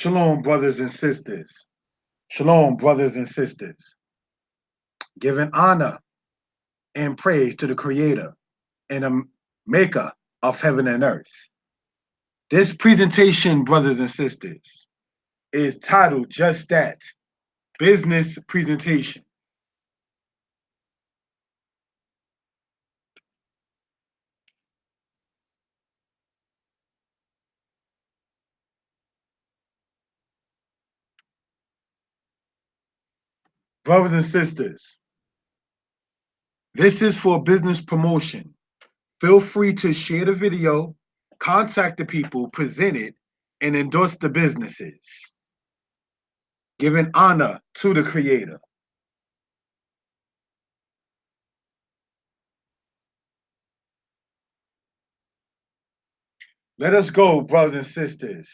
Shalom, brothers and sisters. Shalom, brothers and sisters. Giving honor and praise to the Creator and the Maker of heaven and earth. This presentation, brothers and sisters, is titled just that, business presentation. Brothers and sisters, this is for business promotion. Feel free to share the video, contact the people, present it, and endorse the businesses. Giving honor to the Creator. Let us go, brothers and sisters,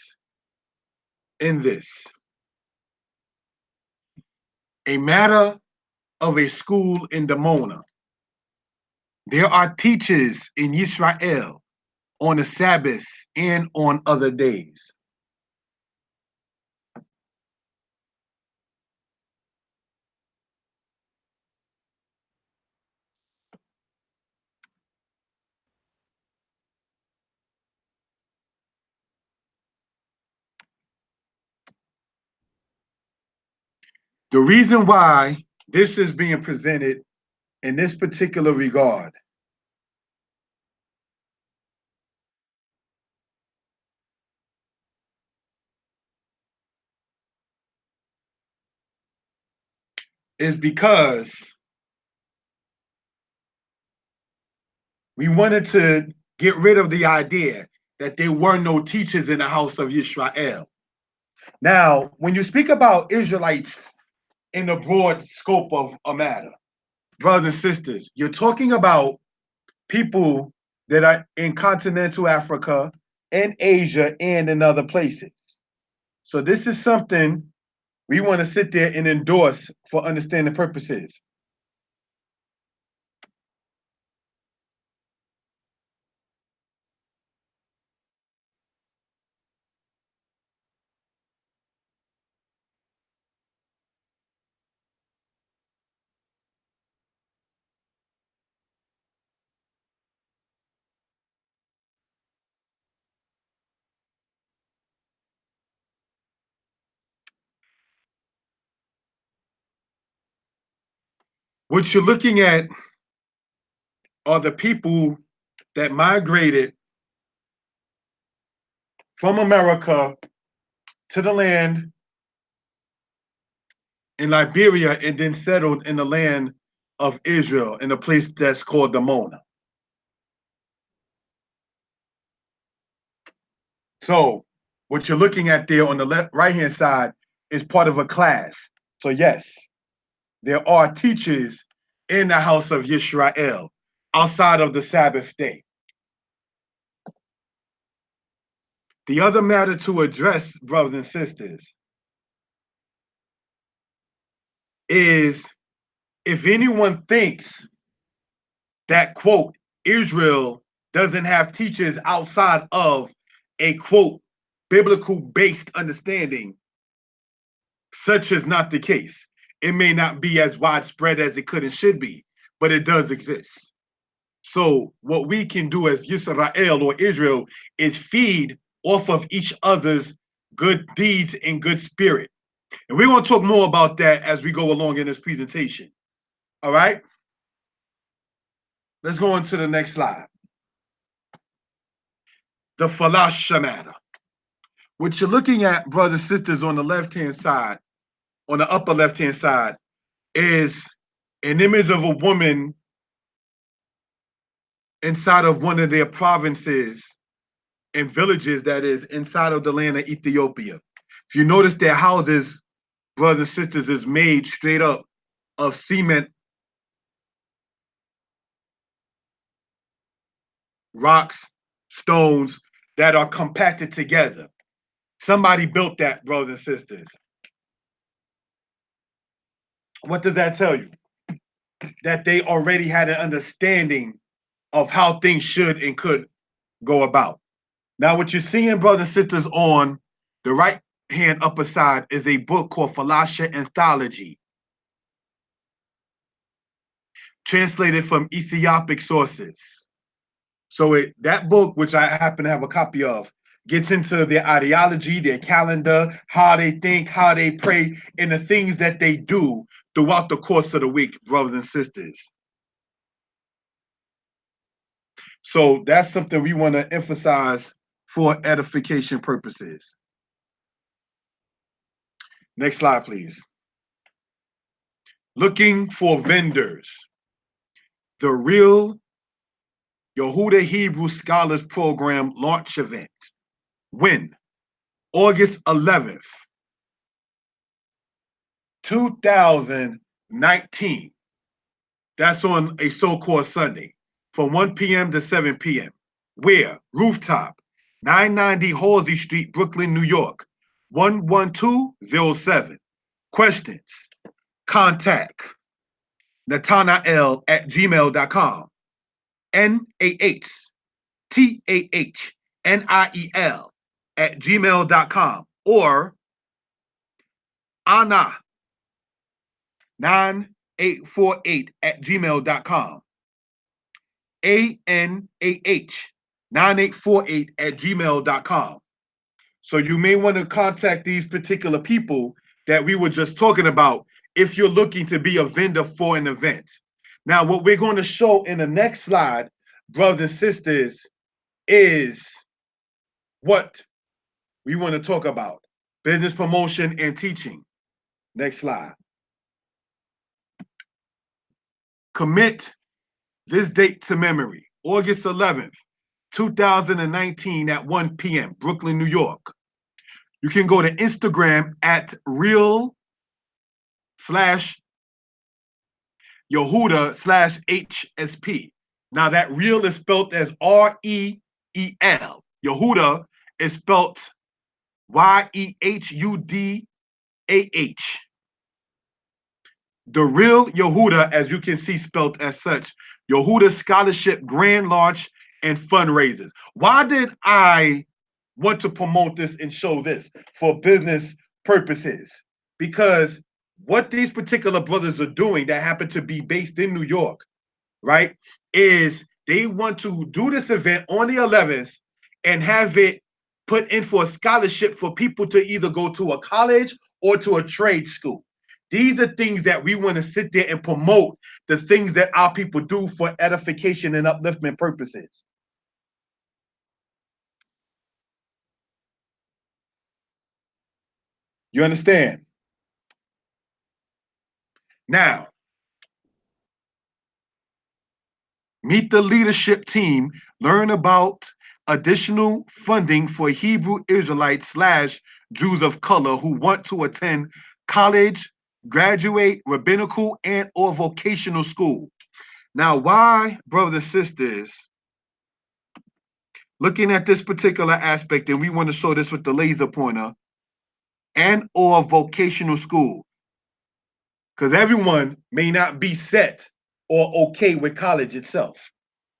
in this. A matter of a school in Dimona. There are teachers in Israel on the Sabbath and on other days. The reason why this is being presented in this particular regard is because we wanted to get rid of the idea that there were no teachers in the house of Israel. Now, when you speak about Israelites in the broad scope of a matter, brothers and sisters, you're talking about people that are in continental Africa and Asia and in other places. So this is something we want to sit there and endorse for understanding purposes. What you're looking at are the people that migrated from America to the land in Liberia and then settled in the land of Israel in a place that's called Dimona. So what you're looking at there on the left right hand side is part of a class. So yes, there are teachers in the house of Yisrael outside of the Sabbath day. The other matter to address, brothers and sisters, is if anyone thinks that, quote, Israel doesn't have teachers outside of a, quote, biblical based understanding, such is not the case. It may not be as widespread as it could and should be, but it does exist. So what we can do as Yisrael or Israel is feed off of each other's good deeds and good spirit. And we're going to talk more about that as we go along in this presentation. All right? Let's go on to the next slide. The Falasha matter. What you're looking at, brothers and sisters, on the left-hand side, on the upper left-hand side, is an image of a woman inside of one of their provinces and villages that is inside of the land of Ethiopia. If you notice, their houses, brothers and sisters, is made straight up of cement, rocks, stones that are compacted together. Somebody built that, brothers and sisters. What does that tell you? That they already had an understanding of how things should and could go about. Now, what you're seeing, brothers and sisters, on the right hand upper side is a book called Falasha Anthology, translated from Ethiopic sources. So that book, which I happen to have a copy of, gets into their ideology, their calendar, how they think, how they pray, and the things that they do throughout the course of the week, brothers and sisters. So that's something we want to emphasize for edification purposes. Next slide, please. Looking for vendors. The Real Yehuda Hebrew Scholars Program launch event. When? August 11th, 2019. That's on a so-called Sunday from 1 p.m. to 7 p.m. Where? Rooftop, 990 Halsey Street, Brooklyn, New York, 11207. Questions? Contact Nathanael@gmail.com. NAHTAHNIEL@gmail.com or Anna 9848@gmail.com. ANAH9848@gmail.com. So you may want to contact these particular people that we were just talking about if you're looking to be a vendor for an event. Now, what we're going to show in the next slide, brothers and sisters, is what we want to talk about: business promotion and teaching. Next slide. Commit this date to memory: August 11th, 2019 at 1 p.m., Brooklyn, New York. You can go to Instagram at real/Yehuda/HSP. Now that real is spelled as REEL. Yehuda is spelled YEHUDAH. The Real Yehuda, as you can see, spelled as such. Yehuda Scholarship Grand Launch and Fundraisers. Why did I want to promote this and show this? For business purposes. Because what these particular brothers are doing that happen to be based in New York, right, is they want to do this event on the 11th and have it put in for a scholarship for people to either go to a college or to a trade school. These are things that we want to sit there and promote, the things that our people do for edification and upliftment purposes. You understand? Now, meet the leadership team, learn about additional funding for Hebrew Israelites / Jews of color who want to attend college, graduate, rabbinical, and or vocational school. Now, why, brothers and sisters, looking at this particular aspect, and we want to show this with the laser pointer, and or vocational school, because everyone may not be set or okay with college itself.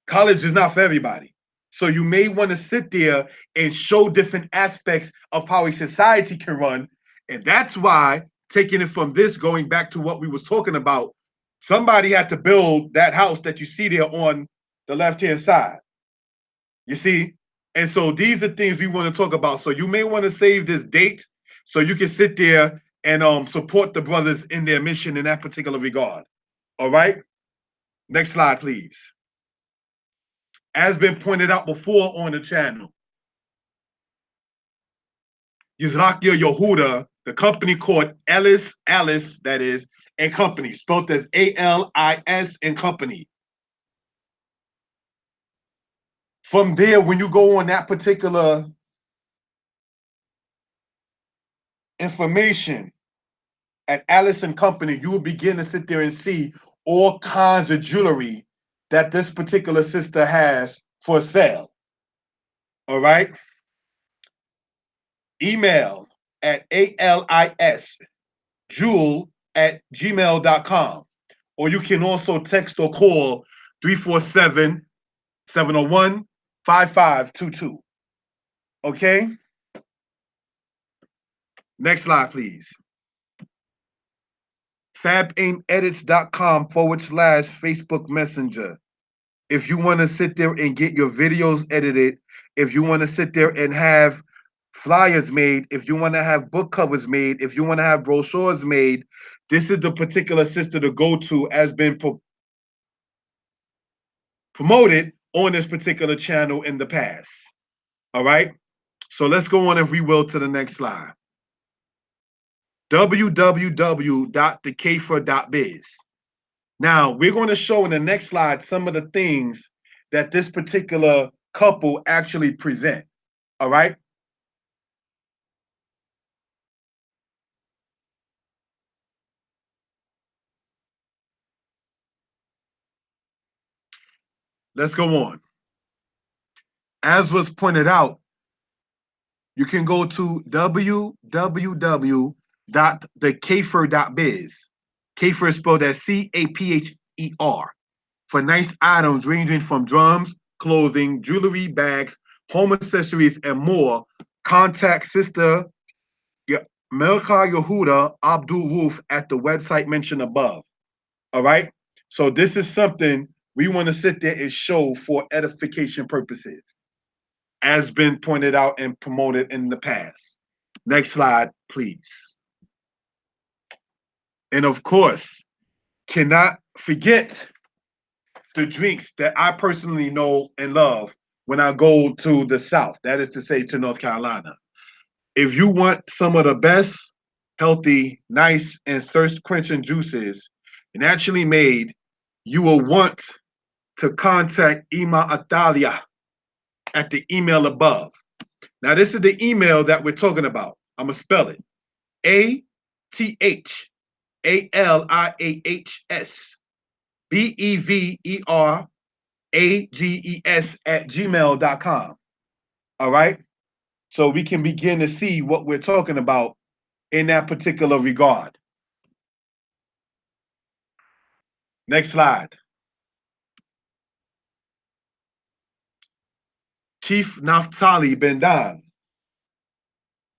College is not for everybody. So you may want to sit there and show different aspects of how a society can run. And that's why, taking it from this, going back to what we was talking about, somebody had to build that house that you see there on the left-hand side. You see? And so these are things we want to talk about. So you may want to save this date so you can sit there and support the brothers in their mission in that particular regard. All right? Next slide, please. As been pointed out before on the channel, Yizrakia Yehuda, the company called Alice, that is, and Company, spelled as ALIS and Company. From there, when you go on that particular information at Alice and Company, you will begin to sit there and see all kinds of jewelry that this particular sister has for sale. All right? Email at alisjewel@gmail.com. Or you can also text or call 347-701-5522. Okay? Next slide, please. FabAimEdits.com/Facebook Messenger. If you want to sit there and get your videos edited, if you want to sit there and have flyers made, if you want to have book covers made, if you want to have brochures made, this is the particular sister to go to, has been promoted on this particular channel in the past. All right. So let's go on, if we will, to the next slide. www.thekfer.biz. Now, we're going to show in the next slide some of the things that this particular couple actually present. All right. Let's go on. As was pointed out, you can go to www.thekfer.biz. Kfer is spelled as Capher, for nice items ranging from drums, clothing, jewelry, bags, home accessories, and more. Contact Sister Melka Yehuda Abdul Roof at the website mentioned above. All right. So this is something we want to sit there and show for edification purposes, as been pointed out and promoted in the past. Next slide, please. And of course, cannot forget the drinks that I personally know and love when I go to the South, that is to say, to North Carolina. If you want some of the best, healthy, nice, and thirst-quenching juices naturally made, you will want to contact Ima Atalia at the email above. Now, this is the email that we're talking about. I'm going to spell it. ATHALIAHSBEVERAGES@gmail.com. All right. So we can begin to see what we're talking about in that particular regard. Next slide. Chief Naftali Ben-Dan.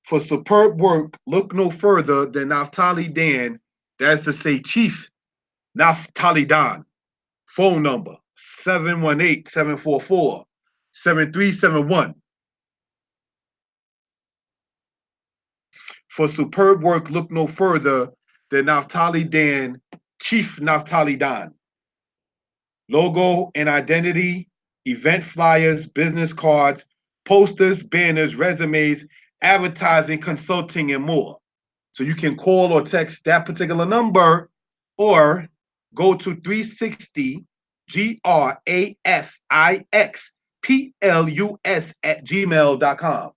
For superb work, look no further than Naftali Dan, that's to say Chief Naftali Dan. Phone number 718-744-7371. For superb work, look no further than Naftali Dan, Chief Naftali Dan. Logo and identity, event flyers, business cards, posters, banners, resumes, advertising, consulting, and more. So you can call or text that particular number, or go to 360 GRAFIXPLUS@gmail.com.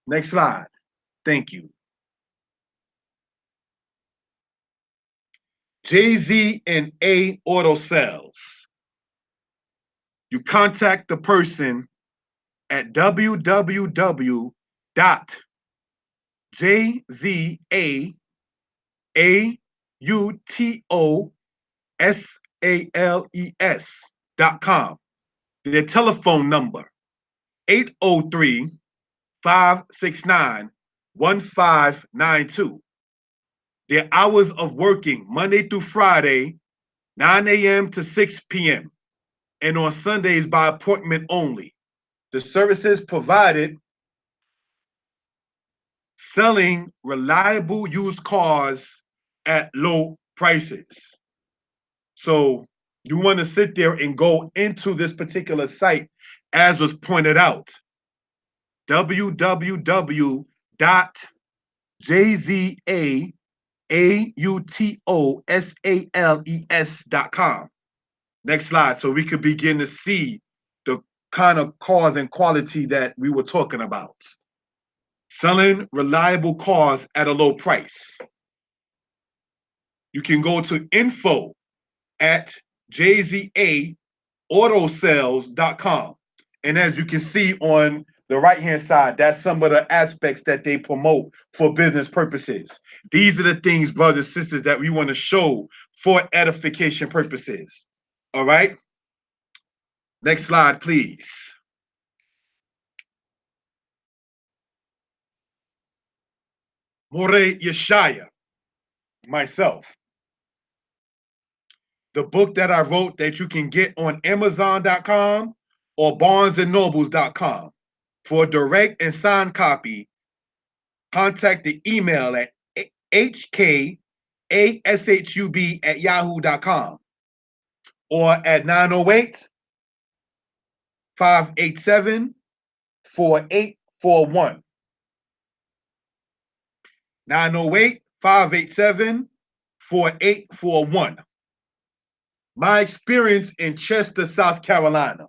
Next slide. Thank you. JZ and A Auto Sales. You contact the person at www.jzaautosales.com. Their telephone number 803-569-1592. Their hours of working Monday through Friday, 9 a.m. to 6 p.m. and on Sundays by appointment only. The services provided: selling reliable used cars at low prices. So you want to sit there and go into this particular site, as was pointed out, www.jzaautosales.com. Next slide, so we could begin to see the kind of cars and quality that we were talking about. Selling reliable cars at a low price. You can go to info@jzaautosales.com. And as you can see on the right-hand side, that's some of the aspects that they promote for business purposes. These are the things, brothers and sisters, that we want to show for edification purposes. All right. Next slide, please. Moreh Yeshaya, myself. The book that I wrote that you can get on Amazon.com or BarnesandNobles.com. For a direct and signed copy, contact the email at hkashub@yahoo.com or at 908-587-4841. 908-587-4841. My experience in Chester, South Carolina.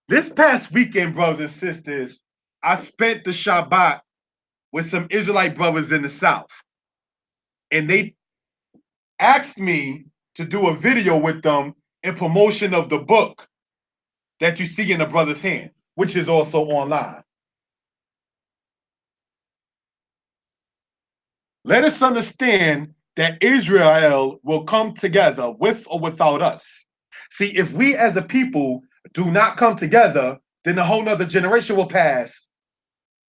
This past weekend, brothers and sisters, I spent the Shabbat with some Israelite brothers in the South. And they asked me to do a video with them in promotion of the book that you see in the brother's hand, which is also online. Let us understand that Israel will come together with or without us. See, if we as a people do not come together, then a whole nother generation will pass.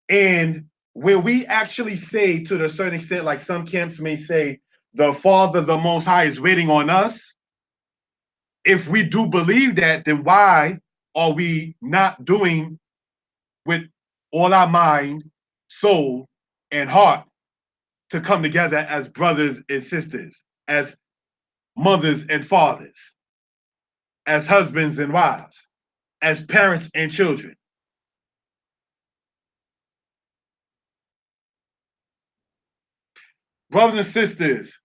And when we actually say, to a certain extent, like some camps may say, the Father, the Most High, is waiting on us, if we do believe that, then why are we not doing with all our mind, soul, and heart to come together as brothers and sisters, as mothers and fathers, as husbands and wives, as parents and children? Brothers and sisters,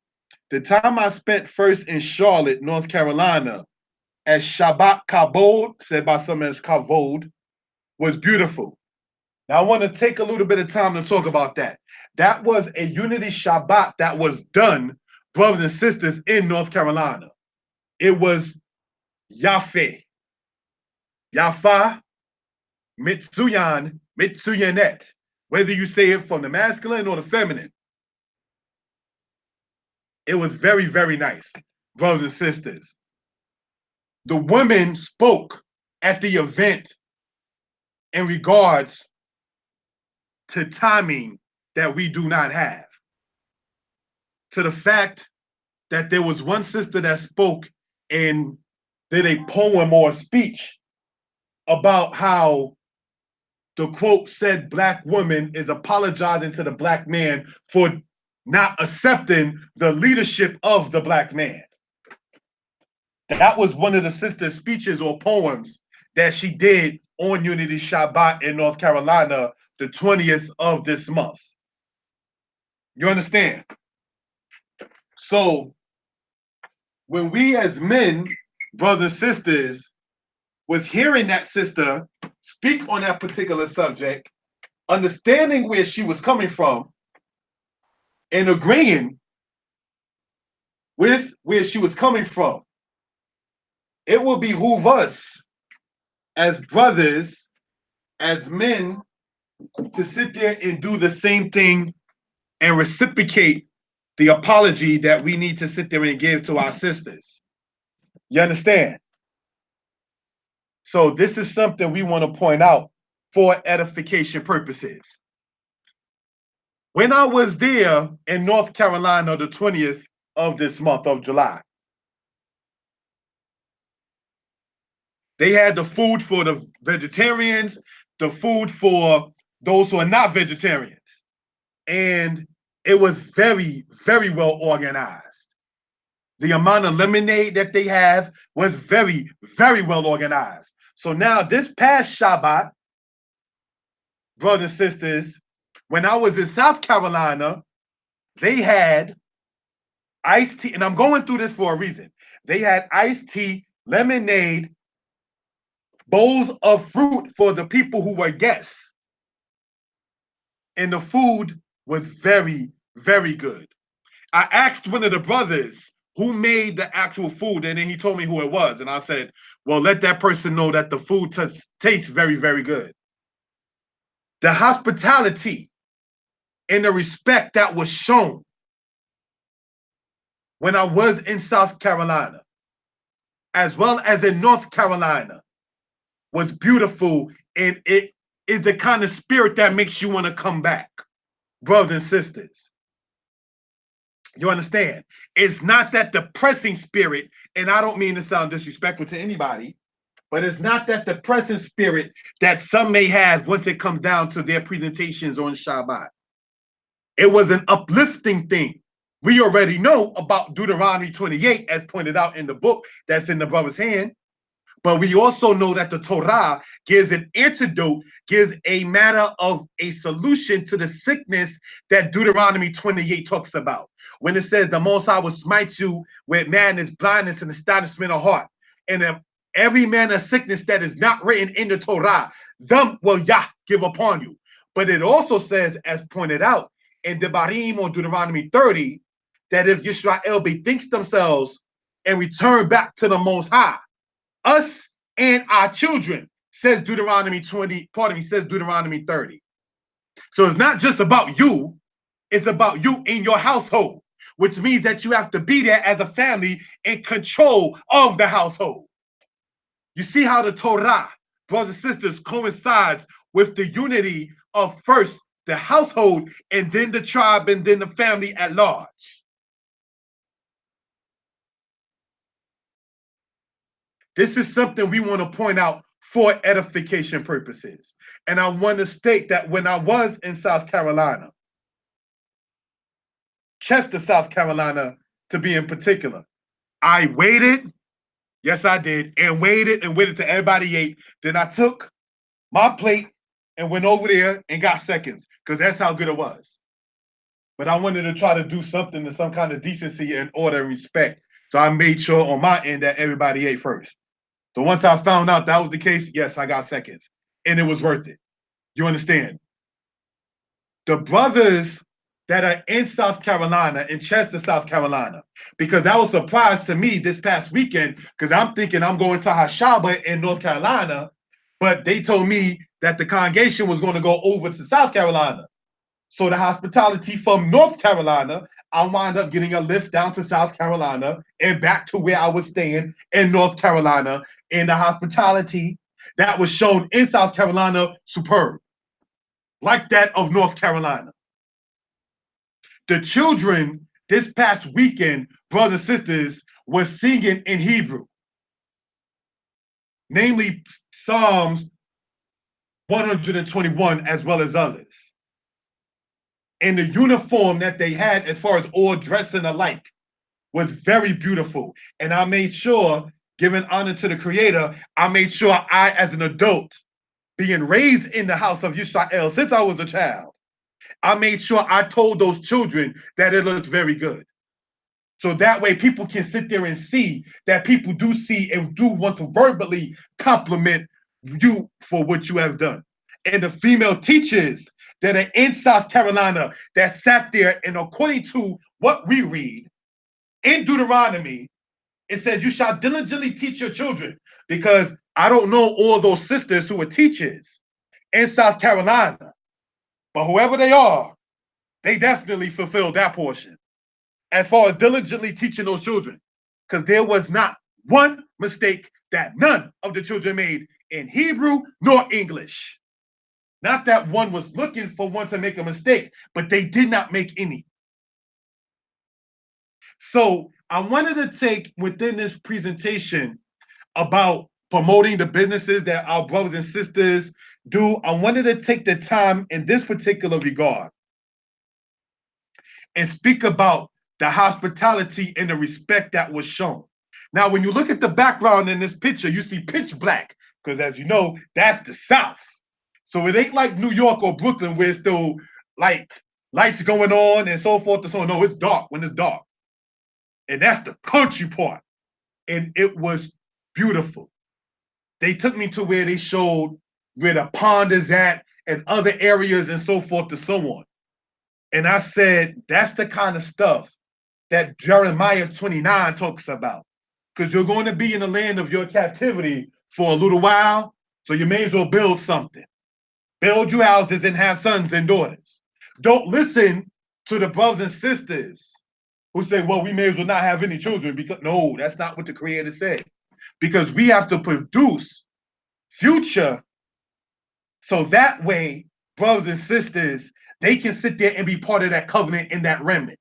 the time I spent first in Charlotte, North Carolina, as Shabbat Kabod, said by some as Kavod, was beautiful. Now, I want to take a little bit of time to talk about that. That was a unity Shabbat that was done, brothers and sisters, in North Carolina. It was Yafeh, Yafa, Mitsuyan, Mitsuyanet, whether you say it from the masculine or the feminine. It was very, very nice, brothers and sisters. The women spoke at the event in regards to timing that we do not have. To the fact that there was one sister that spoke and did a poem or a speech about how the quote said black woman is apologizing to the black man for not accepting the leadership of the black man. That was one of the sister's speeches or poems that she did on Unity Shabbat in North Carolina, the 20th of this month. You understand? So when we as men, brothers and sisters, was hearing that sister speak on that particular subject, understanding where she was coming from, and agreeing with where she was coming from, it will behoove us as brothers, as men, to sit there and do the same thing and reciprocate the apology that we need to sit there and give to our sisters. You understand? So this is something we want to point out for edification purposes. When I was there in North Carolina, the 20th of this month of July, they had the food for the vegetarians, the food for those who are not vegetarians. And it was very, very well organized. The amount of lemonade that they have was very, very well organized. So now this past Shabbat, brothers and sisters, when I was in South Carolina, they had iced tea, and I'm going through this for a reason. They had iced tea, lemonade, bowls of fruit for the people who were guests. And the food was very, very good. I asked one of the brothers who made the actual food, and then he told me who it was. And I said, well, let that person know that the food tastes very, very good. The hospitality and the respect that was shown when I was in South Carolina, as well as in North Carolina, was beautiful. And it is the kind of spirit that makes you want to come back. brothers and sisters. You understand? It's not that depressing spirit, and I don't mean to sound disrespectful to anybody, but it's not that depressing spirit that some may have once it comes down to their presentations on Shabbat. It was an uplifting thing. We already know about Deuteronomy 28, as pointed out in the book that's in the brother's hand. But we also know that the Torah gives an antidote, gives a matter of a solution to the sickness that Deuteronomy 28 talks about. When it says the Most High will smite you with madness, blindness, and astonishment of heart. And if every manner of sickness that is not written in the Torah, them will Yah give upon you. But it also says, as pointed out in Devarim or Deuteronomy 30, that if Yisrael bethinks themselves and return back to the Most High, us and our children, says Deuteronomy 30. So it's not just about you, it's about you in your household, which means that you have to be there as a family in control of the household. You see how the Torah, brothers and sisters, coincides with the unity of first the household and then the tribe and then the family at large. This is something we want to point out for edification purposes. And I want to state that when I was in South Carolina, Chester, South Carolina, to be in particular, I waited. Yes, I did. And waited till everybody ate. Then I took my plate and went over there and got seconds because that's how good it was. But I wanted to try to do something to some kind of decency and order and respect. So I made sure on my end that everybody ate first. So once I found out that was the case, yes, I got seconds. And it was worth it. You understand? The brothers that are in South Carolina, in Chester, South Carolina, because that was a surprise to me this past weekend, because I'm thinking I'm going to Hashaba in North Carolina, but they told me that the congregation was going to go over to South Carolina. So the hospitality from North Carolina, I wound up getting a lift down to South Carolina and back to where I was staying in North Carolina. And the hospitality that was shown in South Carolina, superb, like that of North Carolina. The children this past weekend, brothers and sisters, were singing in Hebrew, namely Psalms 121 as well as others. And the uniform that they had as far as all dressing alike was very beautiful. And I made sure, giving honor to the Creator, I made sure I, as an adult, being raised in the house of Yisrael since I was a child, I made sure I told those children that it looked very good. So that way people can sit there and see that people do see and do want to verbally compliment you for what you have done. And the female teachers that are in South Carolina that sat there, and according to what we read in Deuteronomy, it says you shall diligently teach your children, because I don't know all those sisters who are teachers in South Carolina, but whoever they are, they definitely fulfilled that portion as far as diligently teaching those children, because there was not one mistake that none of the children made in Hebrew nor English. Not that one was looking for one to make a mistake, but they did not make any. So I wanted to take within this presentation about promoting the businesses that our brothers and sisters do. I wanted to take the time in this particular regard and speak about the hospitality and the respect that was shown. Now, when you look at the background in this picture, you see pitch black, because as you know, that's the South. So it ain't like New York or Brooklyn where it's still like lights going on and so forth and so on. No, it's dark when it's dark. And that's the country part. And it was beautiful. They took me to where they showed where the pond is at and other areas and so forth and so on. And I said, that's the kind of stuff that Jeremiah 29 talks about. Because you're going to be in the land of your captivity for a little while, so you may as well build something. Build you houses and have sons and daughters. Don't listen to the brothers and sisters who say, well, we may as well not have any children, because no, that's not what the Creator said. Because we have to produce future, so that way, brothers and sisters, they can sit there and be part of that covenant in that remnant.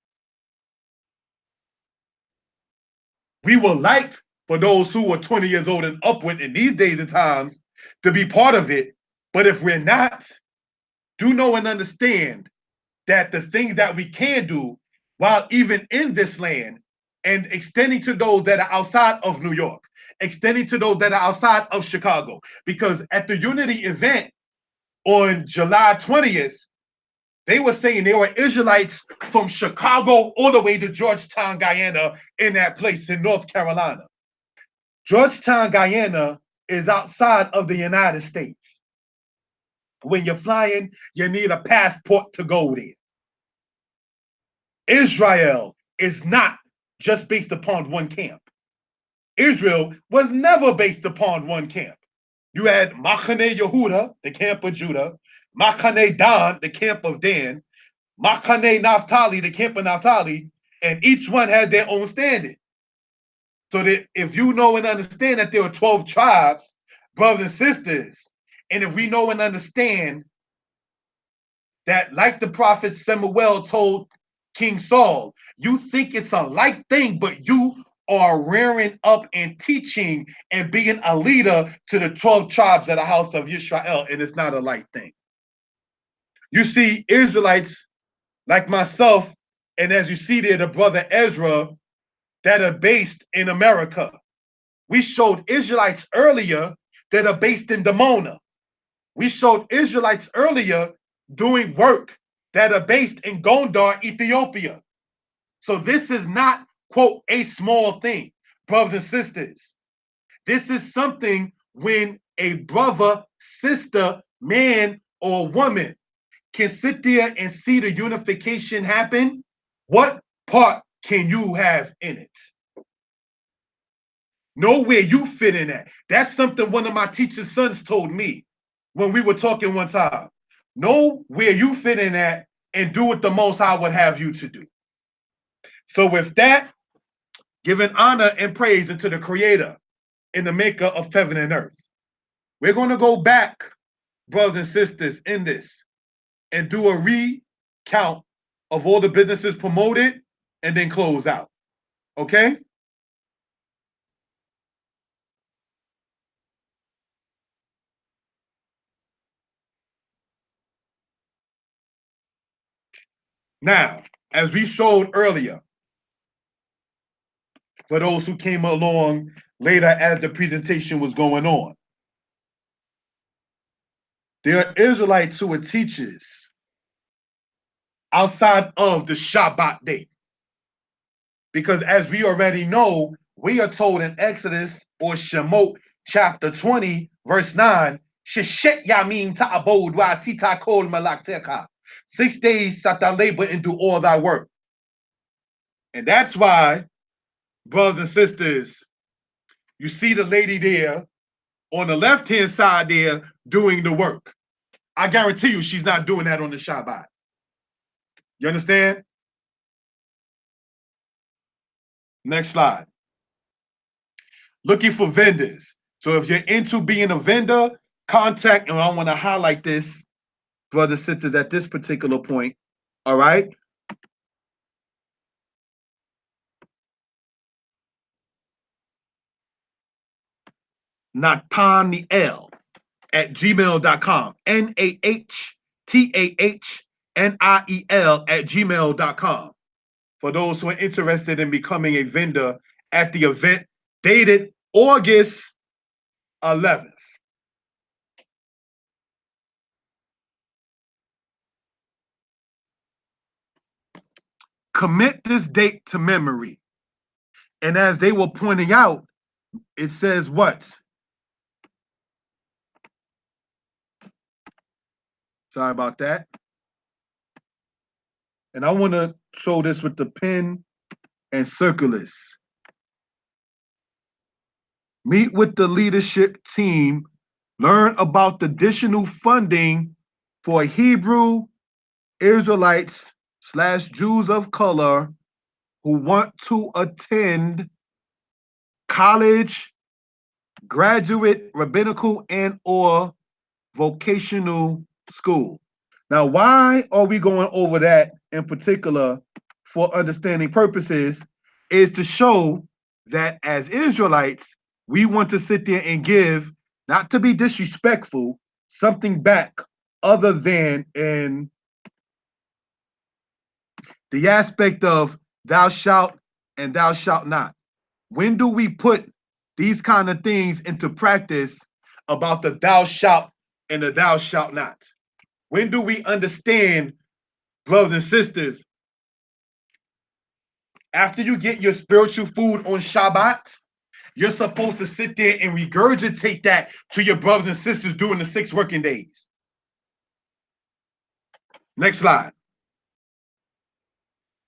We would like for those who are 20 years old and upward in these days and times to be part of it. But if we're not, do know and understand that the things that we can do while even in this land and extending to those that are outside of New York, extending to those that are outside of Chicago, because at the Unity event on July 20th, they were saying there were Israelites from Chicago all the way to Georgetown, Guyana, in that place in North Carolina. Georgetown, Guyana is outside of the United States. When you're flying, you need a passport to go there. Israel is not just based upon one camp. Israel was never based upon one camp. You had Machane Yehuda, the camp of Judah, Machane Dan, the camp of Dan, Machane Naphtali, the camp of Naphtali, and each one had their own standard. So that if you know and understand that there are 12 tribes, brothers and sisters, and if we know and understand that, like the prophet Samuel told King Saul, you think it's a light thing, but you are rearing up and teaching and being a leader to the 12 tribes of the house of Israel, and it's not a light thing. You see Israelites like myself, and as you see there, the brother Ezra, that are based in America. We showed Israelites earlier that are based in Dimona. We showed Israelites earlier doing work that are based in Gondar, Ethiopia. So this is not, quote, a small thing, brothers and sisters. This is something when a brother, sister, man, or woman can sit there and see the unification happen. What part can you have in it? Know where you fit in at. That's something one of my teacher's sons told me when we were talking one time. Know where you fit in at and do what the Most High would have you to do. So with that, giving honor and praise unto the Creator and the Maker of heaven and earth, we're going to go back, brothers and sisters, in this and do a recount of all the businesses promoted and then close out. Okay? Now, as we showed earlier, for those who came along later as the presentation was going on, there are Israelites who are teachers outside of the Shabbat day. Because as we already know, we are told in Exodus or Shemot chapter 20, verse 9, Sheshet Yamin Ta'abod wa Sita Kol Malakteka. 6 days shalt thou labor and do all thy work. And that's why, brothers and sisters, you see the lady there on the left-hand side there doing the work. I guarantee you she's not doing that on the Shabbat. You understand? Next slide. Looking for vendors. So if you're into being a vendor, contact, and I want to highlight this, brothers and sisters, at this particular point. All right. Nathaniel at gmail.com. NAHTAHNIEL at gmail.com. For those who are interested in becoming a vendor at the event dated August 11th. Commit this date to memory. And as they were pointing out, it says what? Sorry about that. And I want to show this with the pen and circle this. Meet with the leadership team, learn about the additional funding for Hebrew Israelites / Jews of color who want to attend college, graduate, rabbinical, and or vocational school. Now, why are we going over that in particular for understanding purposes is to show that as Israelites, we want to sit there and give, not to be disrespectful, something back other than in the aspect of thou shalt and thou shalt not. When do we put these kind of things into practice about the thou shalt and the thou shalt not? When do we understand, brothers and sisters, after you get your spiritual food on Shabbat, you're supposed to sit there and regurgitate that to your brothers and sisters during the 6 working days. Next slide.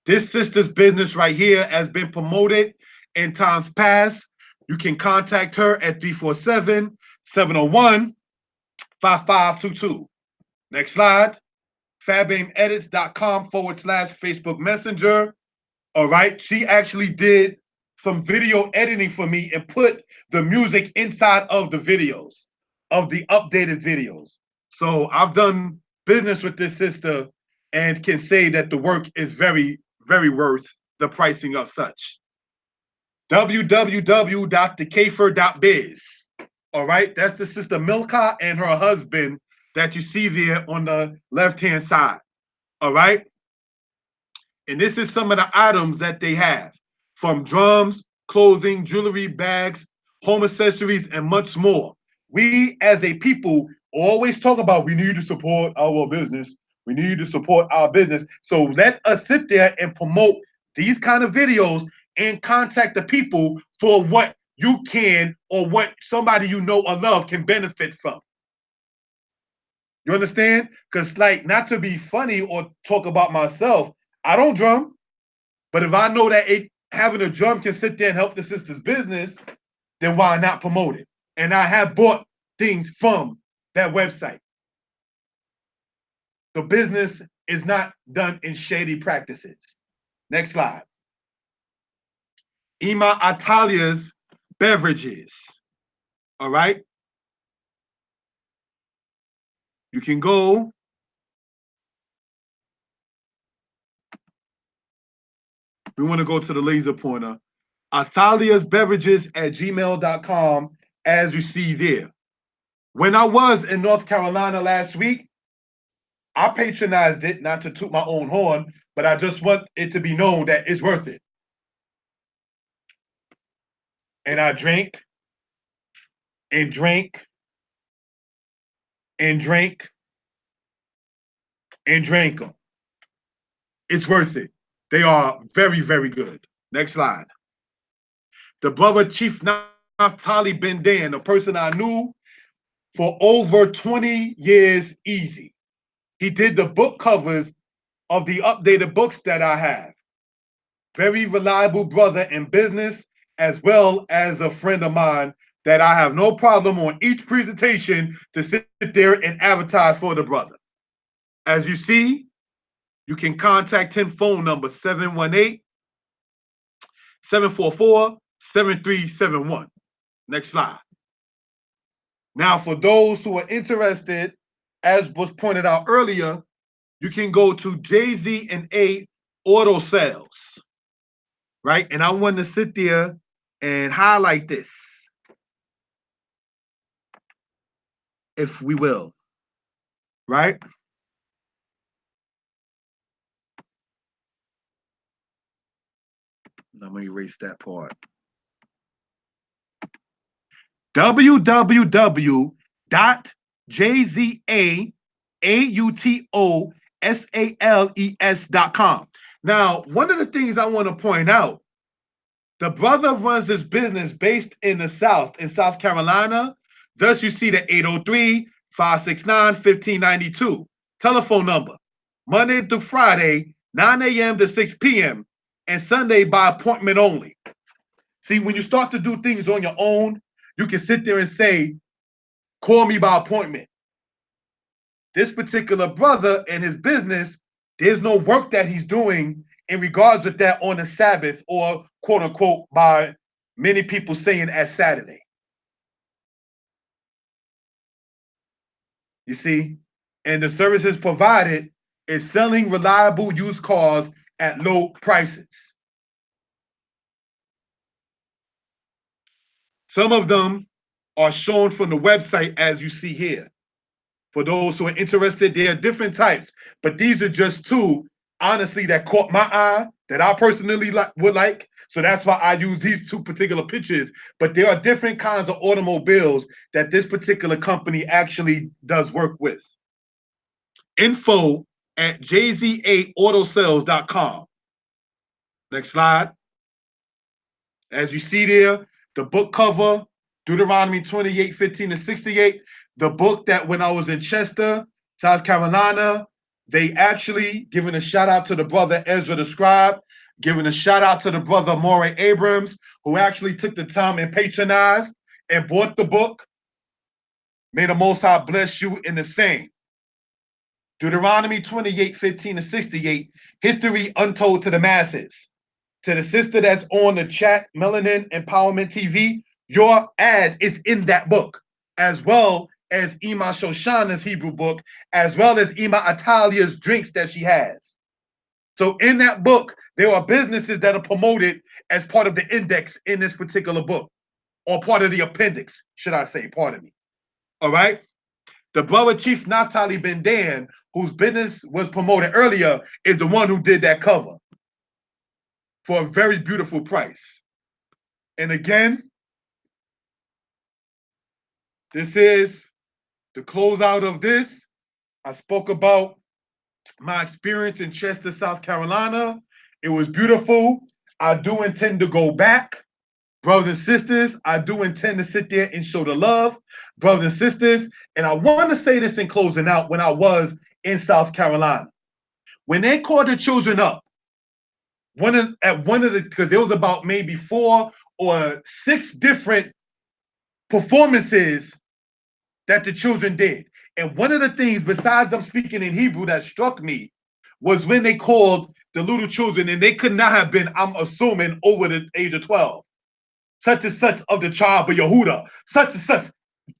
This sister's business right here has been promoted in times past. You can contact her at 347-701-5522. Next slide. FabAimEdits.com/Facebook Messenger. All right. She actually did some video editing for me and put the music inside of the videos, of the updated videos. So I've done business with this sister and can say that the work is very, very worth the pricing of such. www.thekafer.biz. All right. That's the sister Milka and her husband that you see there on the left-hand side. All right. And this is some of the items that they have, from drums, clothing, jewelry, bags, home accessories, and much more. We as a people always talk about we need to support our business. We need to support our business. So let us sit there and promote these kind of videos and contact the people for what you can or what somebody you know or love can benefit from. You understand? Because, like, not to be funny or talk about myself, I don't drum, but if I know that having a drum can sit there and help the sister's business, then why not promote it? And I have bought things from that website. The business is not done in shady practices. Next slide. Ima Atalia's beverages. All right. You can go. We want to go to the laser pointer. Atalia's beverages at gmail.com, as you see there. When I was in North Carolina last week, I patronized it, not to toot my own horn, but I just want it to be known that it's worth it. And I drank and drank and drank and drank them. It's worth it. They are very, very good. Next slide. The brother Chief Naftali Ben Dan, a person I knew for over 20 years easy. He did the book covers of the updated books that I have. Very reliable brother in business, as well as a friend of mine that I have no problem on each presentation to sit there and advertise for the brother. As you see, you can contact him, phone number 718-744-7371. Next slide. Now, for those who are interested, as was pointed out earlier, you can go to JZ&A Auto Sales, right? And I want to sit there and highlight this, if we will, right? Let me erase that part. www.jzautosales.com. Now, one of the things I want to point out, the brother runs this business based in the South, in South Carolina. Thus, you see the 803-569-1592 telephone number, Monday through Friday, 9 a.m. to 6 p.m., and Sunday by appointment only. See, when you start to do things on your own, you can sit there and say, call me by appointment. This particular brother and his business, there's no work that he's doing in regards with that on the Sabbath, or quote unquote, by many people saying as Saturday. You see? And the services provided is selling reliable used cars at low prices. Some of them are shown from the website as you see here. For those who are interested, there are different types, but these are just two, honestly, that caught my eye that I personally would like. So that's why I use these two particular pictures. But there are different kinds of automobiles that this particular company actually does work with. Info at jza-autosales.com. Next slide. As you see there, the book cover, Deuteronomy 28, 15 to 68. The book that when I was in Chester, South Carolina, they actually giving a shout out to the brother Ezra the Scribe, giving a shout out to the brother Maury Abrams, who actually took the time and patronized and bought the book. May the Most High bless you in the same. Deuteronomy 28, 15 to 68, history untold to the masses. To the sister that's on the chat, Melanin Empowerment TV, your ad is in that book, as well as Ima Shoshana's Hebrew book, as well as Ima Atalia's drinks that she has. So in that book, there are businesses that are promoted as part of the index in this particular book, or part of the appendix, should I say, pardon me. All right? The brother Chief Naftali Ben Dan, whose business was promoted earlier, is the one who did that cover for a very beautiful price. And again, this is the closeout of this. I spoke about my experience in Chester, South Carolina. It was beautiful. I do intend to go back. Brothers and sisters, I do intend to sit there and show the love. Brothers and sisters, and I want to say this in closing out when I was in South Carolina. When they called the children up, because there was about maybe 4 or 6 different performances that the children did. And one of the things, besides them speaking in Hebrew, that struck me was when they called the little children, and they could not have been, I'm assuming, over the age of 12. Such and such of the tribe of Yehuda, such and such.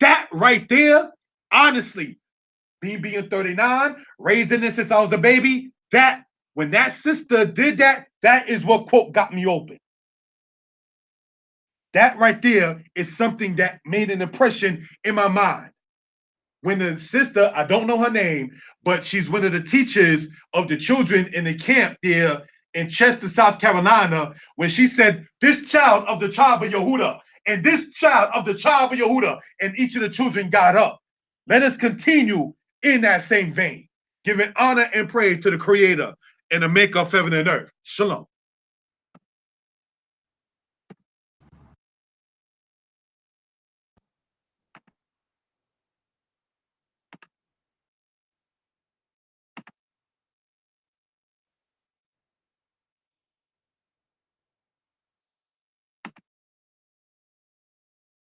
That right there, honestly, me being 39, raising this since I was a baby, that when that sister did that, that is what, quote, got me open. That right there is something that made an impression in my mind. When the sister, I don't know her name, but she's one of the teachers of the children in the camp there in Chester, South Carolina, when she said, this child of the tribe of Yehuda, and this child of the tribe of Yehuda, and each of the children got up. Let us continue in that same vein, giving honor and praise to the Creator and the maker of heaven and earth. Shalom.